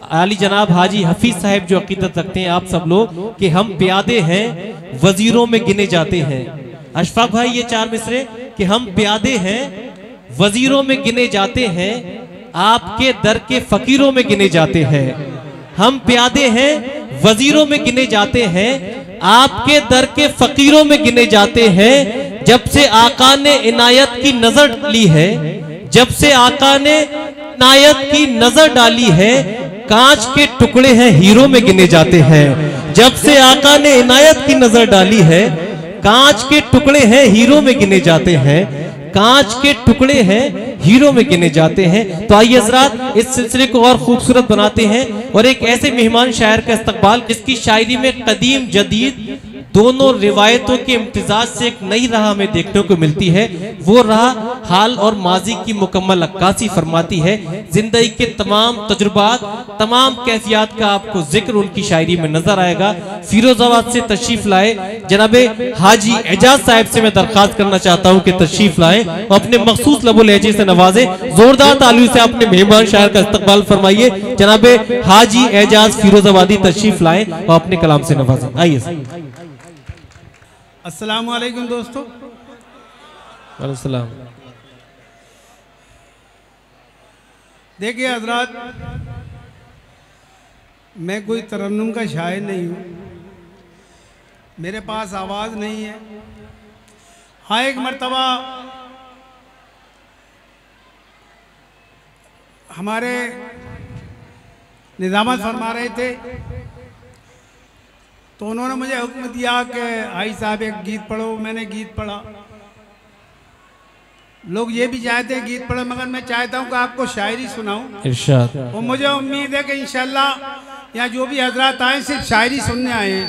आली जनाब हाजी हफीज साहब जो अकीदत रखते हैं आप सब लोग कि हम प्यादे हैं वजीरों में गिने जाते हैं। अशफाक भाई ये 4 मिसरे कि हम प्यादे हैं वजीरों में गिने जाते हैं, आपके दर के फकीरों में गिने जाते हैं। हम प्यादे हैं वजीरों में गिने जाते हैं, आपके दर के फकीरों में गिने जाते हैं। जब से आका ने इनायत की नजर डाली है, जब से आका ने इनायत की नजर डाली है, कांच के टुकड़े हैं हीरो में गिने जाते हैं। जब से आका ने इनायत की नजर डाली है, कांच के टुकड़े हैं हीरो में गिने जाते हैं, कांच के टुकड़े हैं हीरो में गिने जाते हैं। तो आइए हज़रात इस सिलसिले को और खूबसूरत बनाते हैं और एक ऐसे मेहमान शायर का इस्तकबाल जिसकी शायरी में कदीम जदीद दोनों रिवायतों के इम्तिजाज से एक नई राह हमें देखने को मिलती है। वो राह हाल और माजी की मुकम्मल अक्कासी फरमाती है। जिंदगी के तमाम तजुर्बात, तमाम कैफियत का आपको जिक्र उनकी शायरी में नजर आएगा। फिरोजाबाद से तशरीफ लाए जनाबे हाजी एजाज साहब से मैं दरख्वास्त करना चाहता हूँ कि तशरीफ लाए और अपने मखसूस लबो लहजे से नवाजे। जोरदार तालियों से अपने मेहमान शायर का इस्तकबाल फरमाइए। जनाबे हाजी एजाज फिरोजाबादी तशरीफ लाए और अपने कलाम से नवाजे। आइए। अस्सलाम वालेकुम दोस्तों। अस्सलाम। देखिए हजरात, मैं कोई तरन्नुम का शायर नहीं हूँ, मेरे पास आवाज़ नहीं है। हाँ, एक मर्तबा हमारे निज़ामत फरमा रहे थे तो उन्होंने मुझे हुक्म दिया कि आई साहब एक गीत पढ़ो। मैंने गीत पढ़ा। लोग ये भी चाहते हैं गीत पढ़ो, मगर मैं चाहता हूँ कि आपको शायरी सुनाऊं। इरशाद। और मुझे उम्मीद है कि इंशाल्लाह यहाँ जो भी हजरात आए सिर्फ शायरी सुनने आए हैं।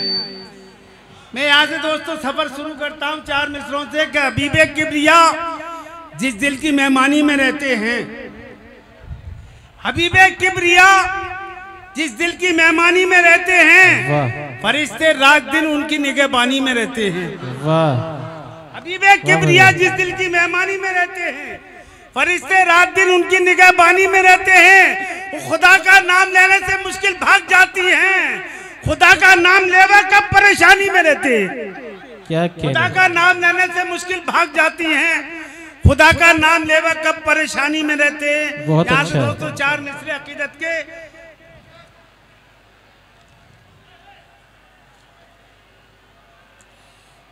मैं यहाँ से दोस्तों सफ़र शुरू करता हूँ 4 मिसरों से कि हबीबे किबरिया जिस दिल की मेहमानी में रहते हैं, हबीबे किबरिया जिस दिल की मेहमानी में रहते हैं, फरिश्ते रात दिन उनकी निगहबानी में रहते हैं। वाह। हबीबे किबरिया जिस दिल की मेहमानी में रहते हैं, फरिश्ते रात दिन उनकी निगहबानी में रहते हैं। वो खुदा का नाम लेने से मुश्किल भाग जाती हैं, खुदा का नाम लेवा कब परेशानी में रहते हैं। क्या खुदा का नाम लेने से मुश्किल भाग जाती हैं, खुदा का नाम लेवा कब परेशानी में रहते हैं। बहुत अच्छा। दोस्तों 4 मिसरे अकीदत के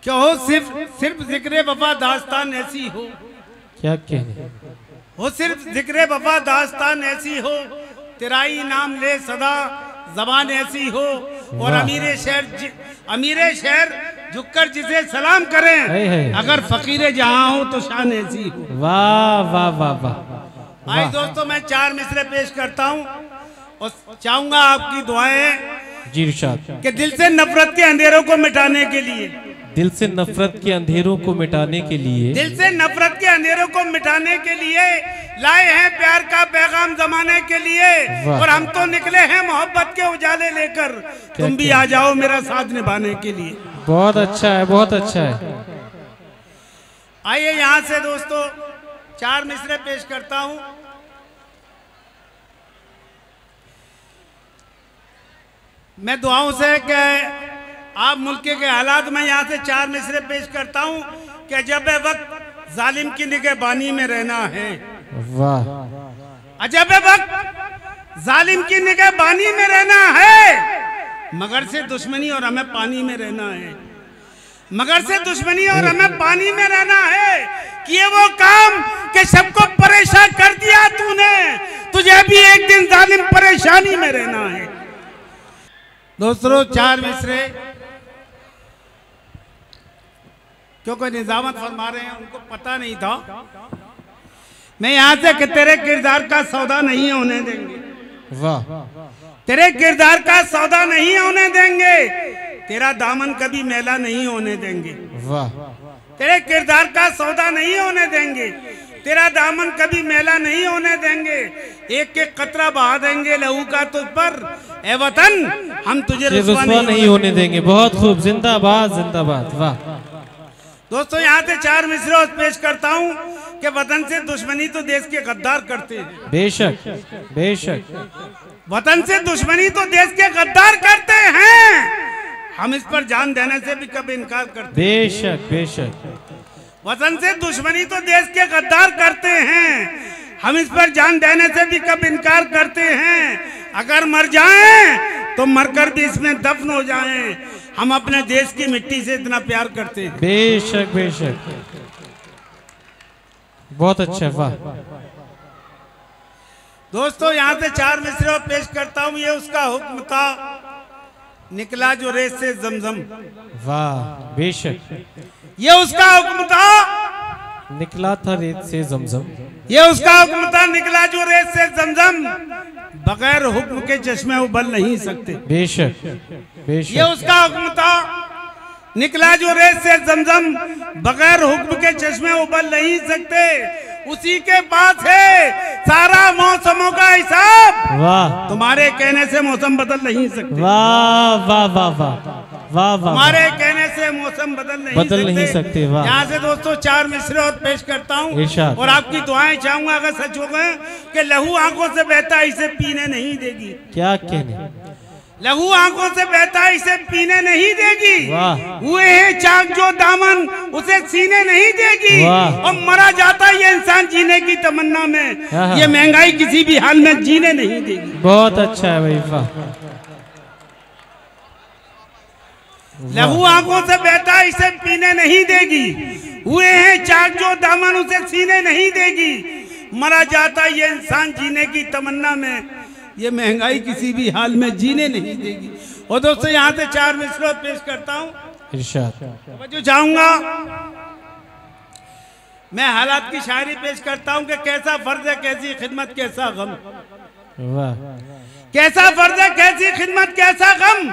क्या हो, सिर्फ जिक्र वफा दास्तान ऐसी हो। क्या कहने हो सिर्फ जिक्र वफा दास्तान ऐसी हो, तेरा ही नाम ले सदा जबान ऐसी हो। और अमीर शहर झुककर जिसे सलाम करें, अगर फकीर जहां हो तो शान ऐसी हो। वाह वाह वाह वाह। आइए दोस्तों, मैं 4 मिसरे पेश करता हूँ और चाहूंगा आपकी दुआएं जी इरशाद। कि दिल से नफरत के अंधेरों को मिटाने के लिए, दिल से नफरत के अंधेरों को मिटाने के लिए, दिल से नफरत के अंधेरों को मिटाने के लिए लाए हैं प्यार का पैगाम जमाने के लिए। और हम तो निकले हैं मोहब्बत के उजाले लेकर, तुम भी आ जाओ मेरा साथ निभाने के लिए। बहुत अच्छा है, बहुत अच्छा है। आइए यहाँ से दोस्तों 4 मिसरे पेश करता हूँ। मैं दुआओं से कि आप मुल्क के हालात में यहाँ से 4 मिसरे पेश करता हूँ कि जब वक्त जालिम की निगहबानी में रहना है। वाह। अजब वक्त जालिम की निगहबानी में रहना है, मगर से दुश्मनी और हमें पानी में रहना है। मगर से दुश्मनी और हमें पानी में रहना है। किए वो काम कि सबको परेशान कर दिया तूने, तुझे भी एक दिन जालिम परेशानी में रहना है। दोस्तों 4 मिसरे क्योंकि निजामत फरमा रहे हैं, उनको पता नहीं था। मैं यहाँ से कि तेरे किरदार का सौदा नहीं होने देंगे। वाह। तेरे किरदार का सौदा नहीं होने देंगे, तेरा दामन कभी मैला नहीं होने देंगे। वाह। तेरे किरदार का सौदा नहीं होने देंगे, तेरा दामन कभी मैला नहीं होने देंगे। एक एक कतरा बहा देंगे लहू का तुझ पर, ए वतन हम तुझे रुस्वा नहीं होने देंगे। बहुत खूब, जिंदाबाद जिंदाबाद। वाह। दोस्तों यहाँ से 4 मिसरे पेश करता हूँ कि वतन से दुश्मनी तो देश के गद्दार करते हैं। बेशक बेशक। वतन से दुश्मनी तो देश के गद्दार करते हैं, हम इस पर जान देने से भी कभी इनकार करते हैं। बेशक बेशक। वतन से दुश्मनी तो देश के गद्दार करते हैं, हम इस पर जान देने से भी कब इनकार करते हैं। अगर मर जाएं तो मरकर भी इसमें दफन हो जाएं, हम अपने देश की मिट्टी से इतना प्यार करते हैं। बेशक बेशक, बहुत अच्छा, वाह। दोस्तों यहाँ से 4 मिसरे और पेश करता हूँ। ये उसका हुक्म था, निकला जो रेत से जमजम। वाह बेशक। ये उसका हुक्म था, निकला था रेत से जमजम। ये उसका हुक्म था, निकला जो रेत से जमजम। बगैर हुक्म के चश्मे उबल नहीं सकते। बेशक बेशक। ये उसका हुक्म था, निकला जो रेत से जमजम। बगैर हुक्म के चश्मे उबल नहीं सकते। उसी के पास है सारा मौसमों का हिसाब। वाह। तुम्हारे कहने से मौसम बदल नहीं सकते। वाह वाह वाह वाह वाह वाह। तुम्हारे कहने से मौसम बदल नहीं सकते। वाह। यहाँ से दोस्तों 4 मिसरे और पेश करता हूँ और आपकी दुआएं चाहूंगा। अगर सच हो गए कि लहू आंखों से बहता इसे पीने नहीं देगी। क्या कहने? लहू आंखों से बहता इसे पीने नहीं देगी। वाह। है चाक जो दामन उसे सीने नहीं देगी। और मरा जाता ये इंसान जीने की तमन्ना में, ये महंगाई किसी भी हाल में जीने नहीं देगी। बहुत अच्छा है भाई, वाह। लहू आंखों से बहता इसे पीने नहीं देगी। हुए हैं चाक जो दामन उसे सीने नहीं देगी। मरा जाता ये इंसान जीने की तमन्ना में, ये महंगाई किसी भी हाल में जीने नहीं देगी। और दोस्तों यहाँ से 4 मिसरे पेश करता हूँ। जो चाहूंगा मैं हालात की शायरी पेश करता हूँ कि कैसा फर्ज है कैसी खिदमत कैसा गम। वाह। कैसा फर्ज है कैसी खिदमत कैसा गम।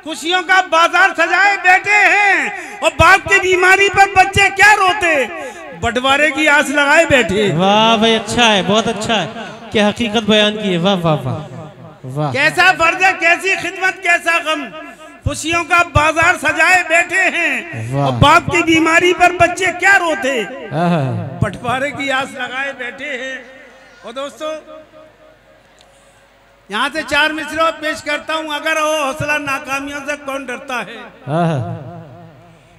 खुशियों का बाजार सजाए बैठे हैं और बाप की बीमारी पर बच्चे क्या रोते, बंटवारे की आस लगाए बैठे। वाह भाई, अच्छा है, बहुत अच्छा है, क्या हकीकत बयान की है। वाह वाह वाह वाह। कैसा फर्ज है कैसी खिदमत कैसा गम। खुशियों का बाजार सजाए बैठे हैं और बाप की बीमारी पर बच्चे क्या रोते, बंटवारे की आस लगाए बैठे हैं। और दोस्तों यहाँ से 4 मिसरे और पेश करता हूँ। अगर वो हौसला नाकामियों से कौन डरता है।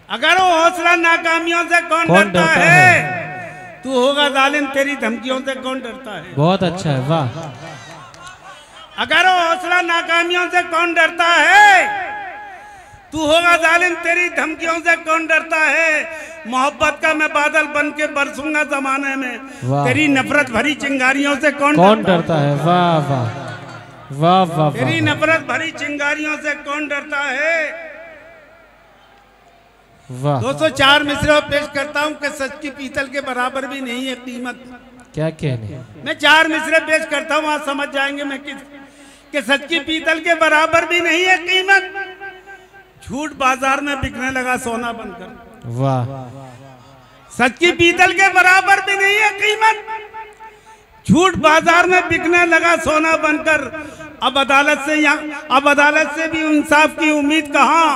अगर वो हौसला नाकामियों से कौन डरता है। तू होगा जालिम तेरी धमकियों से कौन डरता है। बहुत अच्छा है, वाह। अगर वो हौसला नाकामियों से कौन डरता है। तू होगा जालिम तेरी धमकियों से कौन डरता है। मोहब्बत का मैं बादल बन के बरसूंगा जमाने में, तेरी नफरत भरी चिंगारियों से कौन डरता है। वाह वाह वाह वाह। तेरी नफरत भरी चिंगारियों से कौन डरता है। वाह। 204 मिसरे पेश करता हूँ कि सच की पीतल के बराबर भी नहीं है कीमत। क्या कहने? मैं 4 मिसरे पेश करता हूँ, आप समझ जाएंगे मैं कि सच की पीतल के बराबर भी नहीं है कीमत। झूठ बाजार में बिकने लगा सोना बनकर। वाह। सच की पीतल के बराबर भी नहीं है कीमत। झूठ बाजार में बिकने लगा सोना बनकर। अब अदालत से भी इंसाफ की उम्मीद कहाँ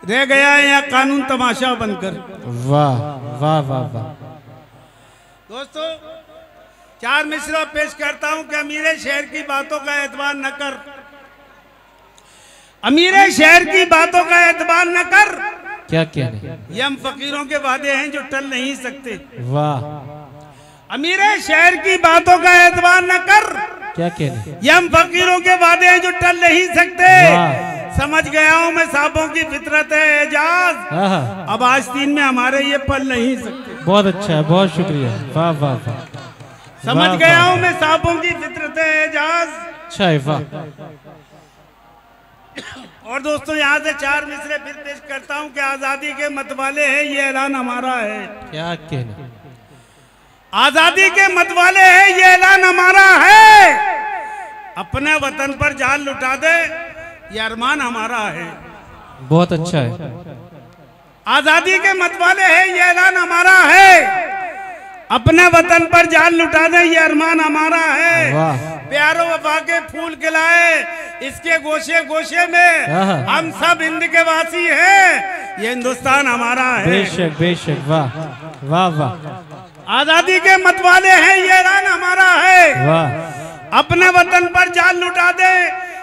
रह गया है या कानून तमाशा बनकर। वाह वाह वाह वाह। दोस्तों 4 मिसरे पेश करता हूँ कि अमीर शहर की बातों का एतबार न कर। अमीर शहर की बातों का एतबार न कर। क्या कहने? ये हम फकीरों के वादे हैं जो टल नहीं सकते। वाह। अमीर शहर की बातों का एतबार न कर। क्या कहने? ये हम फकीरों के वादे हैं जो टल नहीं सकते। समझ गया हूँ मैं साहबों की फितरत है एजाज। अब आस्तीन में हमारे ये पल नहीं सकते। बहुत अच्छा है, बहुत शुक्रिया। वाह वाह वाह। समझ गया हूँ मैं साहबों की फितरत है एजाज। अच्छा है, वाह। और दोस्तों यहाँ से 4 मिसरे फिर पेश करता हूँ कि आजादी के मतवाले हैं ये ऐलान हमारा है। क्या कहने? आजादी के मतवाले हैं ये ऐलान हमारा है। अपने वतन पर जान लुटा दे ये अरमान हमारा है। बहुत अच्छा है। आजादी के मतवाले हैं ये ऐलान हमारा है। अपने वतन पर जान लुटा दे ये अरमान हमारा है। प्यारो वफा के फूल खिलाए इसके गोशे गोशे में, हम सब हिंद के वासी हैं ये हिंदुस्तान हमारा है। बेशक बेशक, वाह वाह वाह। आजादी के मतवाले हैं ये ऐलान हमारा है। अपने वतन पर जान लुटा दे,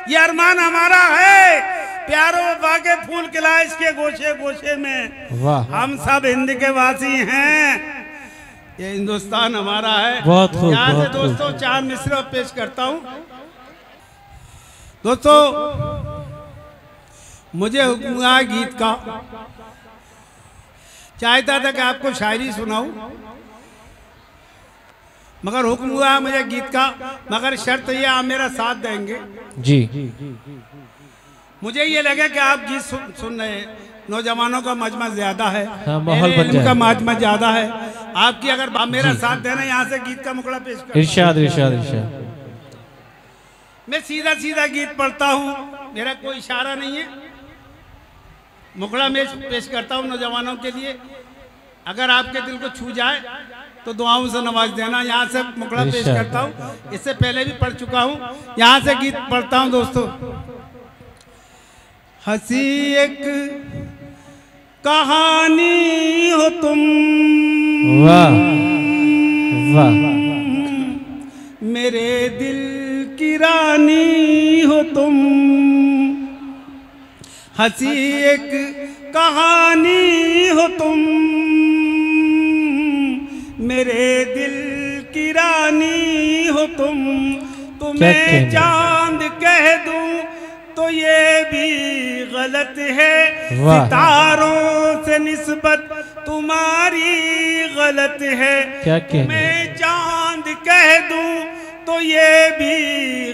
ये अरमान हमारा है। प्यारों वफा के फूल खिलाए इसके गोशे गोशे में। वाह, हम सब हिंद के वासी हैं, ये हिंदुस्तान हमारा है। बहुत खूब, यहाँ से बहुत खूब। दोस्तों 4 मिसरे पेश करता हूँ। दोस्तों मुझे हुक्म गीत का चाहता था कि आपको शायरी सुनाऊं, मगर हुक्म हुआ मुझे गीत का, मगर शर्त ये आप मेरा साथ देंगे जी। मुझे ये लगा कि आप गीत सुन रहे हैं, नौजवानों का मजमा ज्यादा है, हाँ, माहौल बन इनका जाए। मजमा ज्यादा है। आपकी अगर आप मेरा साथ देना, यहाँ से गीत का मुखड़ा पेश कर। इरशाद इरशाद इरशाद। मैं सीधा सीधा गीत पढ़ता हूँ, मेरा कोई इशारा नहीं है। मुखड़ा में पेश करता हूँ नौजवानों के लिए, अगर आपके दिल को छू जाए तो दुआओं से नवाज देना। यहाँ से मुखड़ा पेश करता हूँ, इससे पहले भी पढ़ चुका हूँ, यहाँ से गीत पढ़ता हूँ दोस्तों। हंसी एक कहानी हो तुम, वाह वाह, मेरे दिल की रानी हो तुम। हंसी एक कहानी हो तुम, मेरे दिल की रानी हो तुम। तुम्हें चांद कह दूं तो ये भी गलत है, सितारों से निस्बत तुम्हारी गलत है। तुम्हें चांद कह दूं तो ये भी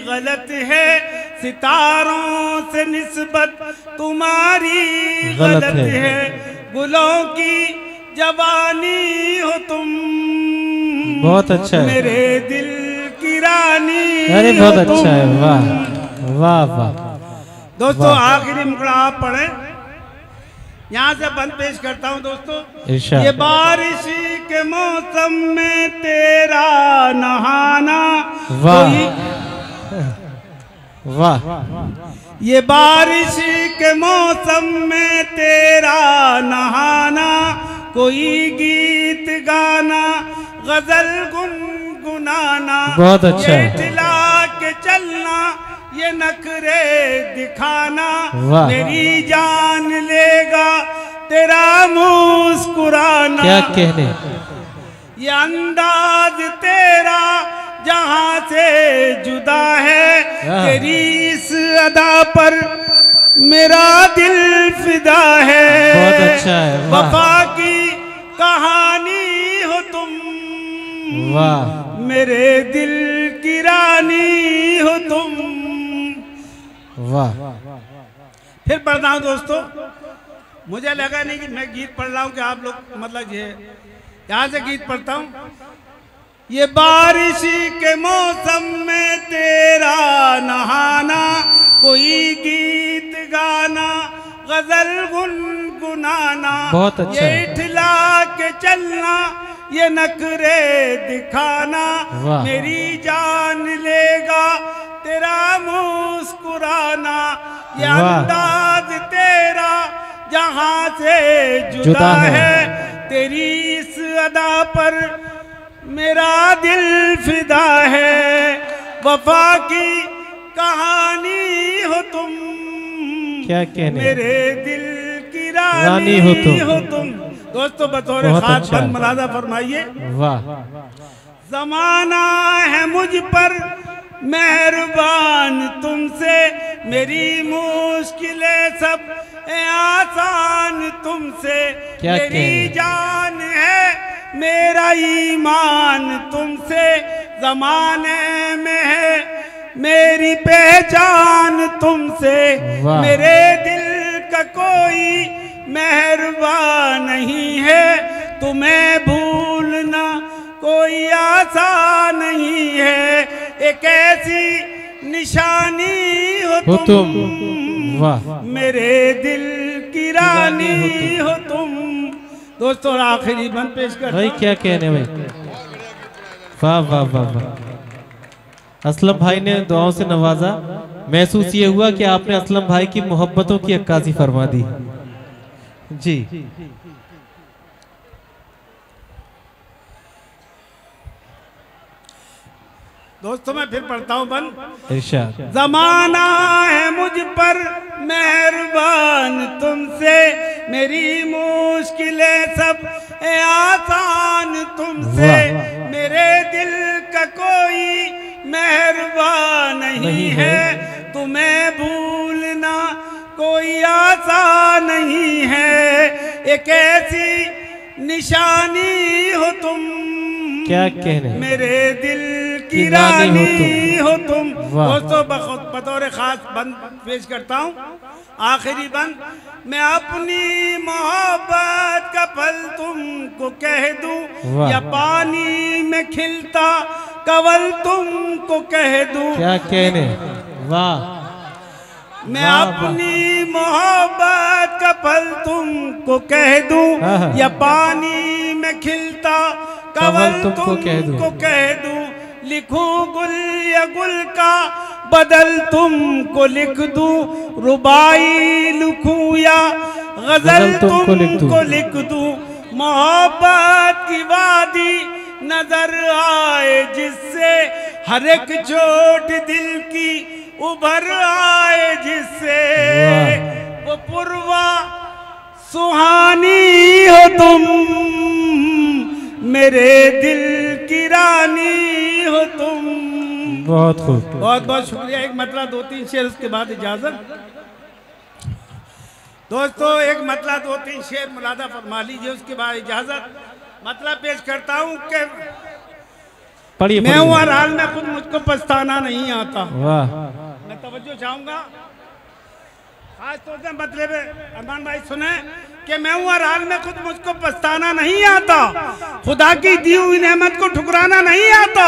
गलत है, सितारों से निस्बत तुम्हारी गलत है। गुलों की जवानी हो तुम, बहुत अच्छा है, मेरे दिल की रानी। अरे बहुत अच्छा है, वाह वाह वाह। दोस्तों आखिरी मुखड़ा आप पढ़े, यहाँ से बंद पेश करता हूँ दोस्तों। ये बारिश के मौसम में तेरा नहाना, वाह वाह। ये बारिश के मौसम में तेरा नहाना, कोई गीत गाना गजल गुनगुनाना, बहुत अच्छा है। ये दिला के चलना, ये नखरे दिखाना, मेरी जान लेगा तेरा मुस्कुराना। क्या कहने, ये अंदाज तेरा जहां से जुदा है, तेरी इस अदा पर मेरा दिल फिदा है। बहुत अच्छा है, वफा की कहानी हो तुम, वाह, मेरे दिल की रानी हो तुम। वाह। फिर पढ़ता हूँ दोस्तों, मुझे लगा नहीं कि मैं गीत पढ़ रहा हूँ कि आप लोग मतलब ये, यहाँ से गीत पढ़ता हूँ। ये बारिश के मौसम में तेरा नहाना, कोई गीत गाना गजल गुनगुनाना, बहुत अच्छा ये इठला के चलना, ये नखरे दिखाना, मेरी जान लेगा तेरा मुस्कुराना, ये अंदाज तेरा जहां से जुदा है, तेरी इस अदा पर मेरा दिल फिदा है। वफा की कहानी हो तुम, क्या कहने, मेरे दिल की रानी हो तुम। दोस्तों बतौर खास बंद मलादा फरमाइए। वाह। जमाना है मुझ पर मेहरबान तुमसे, मेरी मुश्किलें सब आसान तुमसे, मेरी जान है मेरा ईमान तुमसे, जमाने में है मेरी पहचान तुमसे, मेरे दिल का कोई मेहरबान नहीं है, तुम्हें भूलना कोई आसान नहीं है, एक ऐसी निशानी हो तुम, वाह, मेरे दिल की रानी हो तुम। दोस्तों आखिरी बंद पेश कर भाई, क्या कहने भाई, वाह वाह वाह वाह। असलम भाई ने दुआओं से नवाजा, महसूस ये हुआ कि आपने असलम भाई की मोहब्बतों की अक्कासी फरमा दी जी। दोस्तों मैं फिर पढ़ता हूँ बन। इरशाद। जमाना है मुझ पर मेहरबान तुमसे, मेरी मुश्किलें सब आसान तुमसे, मेरे दिल का कोई मेहरबान नहीं है, तुम्हें भूलना कोई आसान नहीं है, एक ऐसी निशानी हो तुम, क्या कहने, मेरे दिल की रानी हो तुम। दोस्तों बतौर खास बंद पेश करता हूँ, आखिरी बंद। मैं अपनी मोहब्बत का फल तुमको कह दूं, या पानी में खिलता कवल तुमको कह दूं। क्या कहने, वाह। मैं अपनी मोहब्बत का फल तुमको कह दूं, या पानी में खिलता कवल तुमको कह दूं। लिखूं गुल या गुल का बदल तुमको लिख दूं, रुबाई लिखूं या गजल तुमको लिख दूं। मोहब्बत की वादी नजर आए जिससे, हर एक चोट दिल की उभर आए जिससे, वो पुरवा सुहानी हो तुम, मेरे दिल की रानी हो तुम। बहुत खूब, बहुत बहुत शुक्रिया। एक मतला दो तीन शेर, उसके बाद इजाजत। दोस्तों एक मतला दो तीन शेर मुलादा फरमा लीजिए, उसके बाद इजाजत। मतलब पेश करता हूँ कि पढ़िए। मैं हूँ हर हाल में खुद, मुझको पछताना नहीं आता। वाह। मैं तवज्जो चाहूंगा, खास तौर से मतलब अरमान भाई सुने कि मैं हूँ हर हाल में खुद, मुझको पछताना नहीं आता, खुदा की दी हुई नेमत को ठुकराना नहीं आता,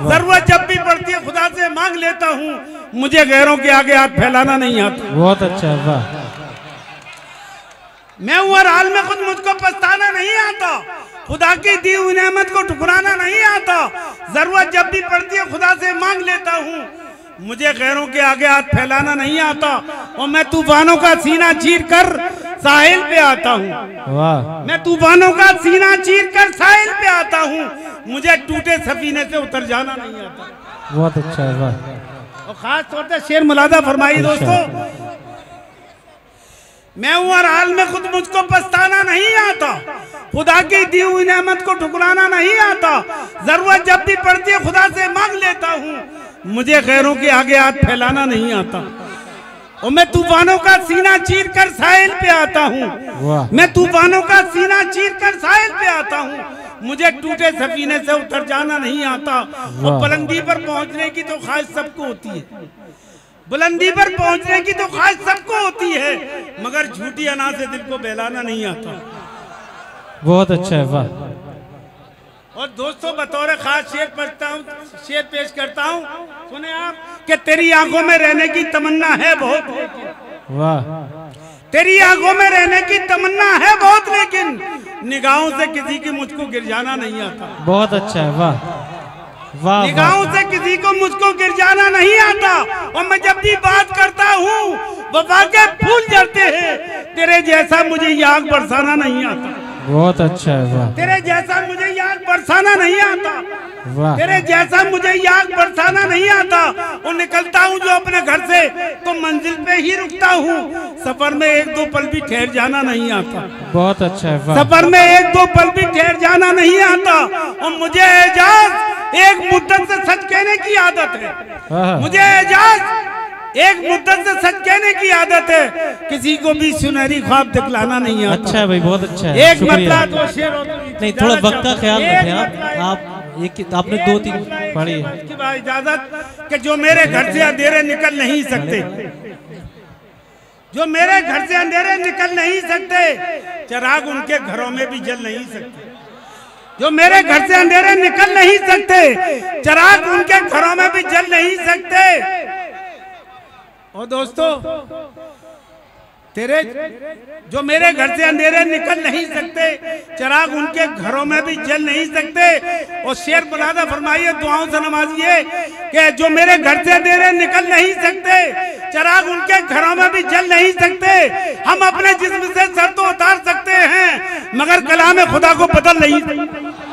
जरूरत जब भी पड़ती है खुदा से मांग लेता हूँ, मुझे गैरों के आगे हाथ फैलाना नहीं आता। बहुत अच्छा, वाह। मैं हूँ हर हाल में खुद, मुझको पछताना नहीं आता, खुदा की दी हुई नेमत को ठुकराना नहीं आता, जरूरत जब भी पड़ती है खुदा से मांग लेता हूँ, मुझे गैरों के आगे हाथ फैलाना नहीं आता, और मैं तूफानों का सीना चीर कर साहिल पे आता हूँ। वाह। मैं तूफानों का सीना चीर कर साहिल पे आता हूँ, मुझे टूटे सफीने से उतर जाना नहीं आता। बहुत अच्छा, वाह। और खास तौर से शेर मुलादा फरमाइए दोस्तों। मैं हूँ हर हाल में खुद, मुझको पछताना नहीं आता, खुदा की दी हुई नेमत को ठुकराना नहीं आता, जरूरत जब भी पड़ती है खुदा से मांग लेता हूँ, मुझे गैरों के आगे हाथ फैलाना नहीं आता, और मैं तूफानों का सीना चीर कर साहिल पे आता हूँ। मैं तूफानों का सीना चीर कर साहिल पे आता हूँ, मुझे टूटे सफीने से उतर जाना नहीं आता। और बुलंदी पर पहुँचने की तो ख्वाहिश सबको होती है, बुलंदी पर पहुँचने की तो ख्वाहिश सबको होती है, मगर झूठी अना से दिल को बहलाना नहीं आता। बहुत अच्छा है, वाह। और दोस्तों बतौर खास शेर पेश करता हूँ, सुने आप कि तेरी आंखों में रहने की तमन्ना है बहुत, वाह। तेरी आंखों में रहने की तमन्ना है बहुत, लेकिन निगाहों से किसी की मुझको गिर जाना नहीं आता। बहुत अच्छा है, वाह वाह। निगाहों से किसी को मुझको गिर जाना नहीं आता, और मैं जब भी बात करता हूँ वफा के फूल जलते हैं, तेरे जैसा मुझे याद बरसाना नहीं आता। बहुत अच्छा है, वाह। तेरे जैसा मुझे याद बरसाना नहीं आता, वाह। तेरे जैसा मुझे याद बरसाना नहीं आता। और निकलता हूँ जो अपने घर से तो मंजिल पे ही रुकता हूँ, सफर में एक दो पल भी ठहर जाना नहीं आता। बहुत अच्छा है, वाह। सफर में एक दो पल भी ठहर जाना नहीं आता, और मुझे एजाज एक मुद्दत से सच कहने की आदत है, मुझे एजाज एक मुद्दत से सच कहने की आदत है, किसी को भी सुनहरी ख्वाब दिखलाना नहीं आता। अच्छा है भाई, बहुत अच्छा है। एक मतला दो शेर, नहीं थोड़ा वक्त का ख्याल रखें आप एक आपने दो तीन पढ़ी है। इसके बाद इजाजत कि जो मेरे घर से अंधेरे निकल नहीं सकते, जो मेरे घर से अंधेरे निकल नहीं सकते, चिराग उनके घरों में भी जल नहीं सकते। जो मेरे घर से अंधेरे निकल नहीं सकते, चिराग उनके घरों में भी जल नहीं सकते। और दोस्तों तेरे जो मेरे घर से अंधेरे निकल नहीं सकते, चिराग उनके घरों में भी जल नहीं सकते। और शेर मुलादा फरमाइए, दुआओं से नवाजिए कि जो मेरे घर से अंधेरे निकल नहीं सकते, चिराग उनके घरों में भी जल नहीं सकते। हम अपने जिस्म से सर तो उतार सकते हैं, मगर कलाम खुदा को बदल नहीं सकते।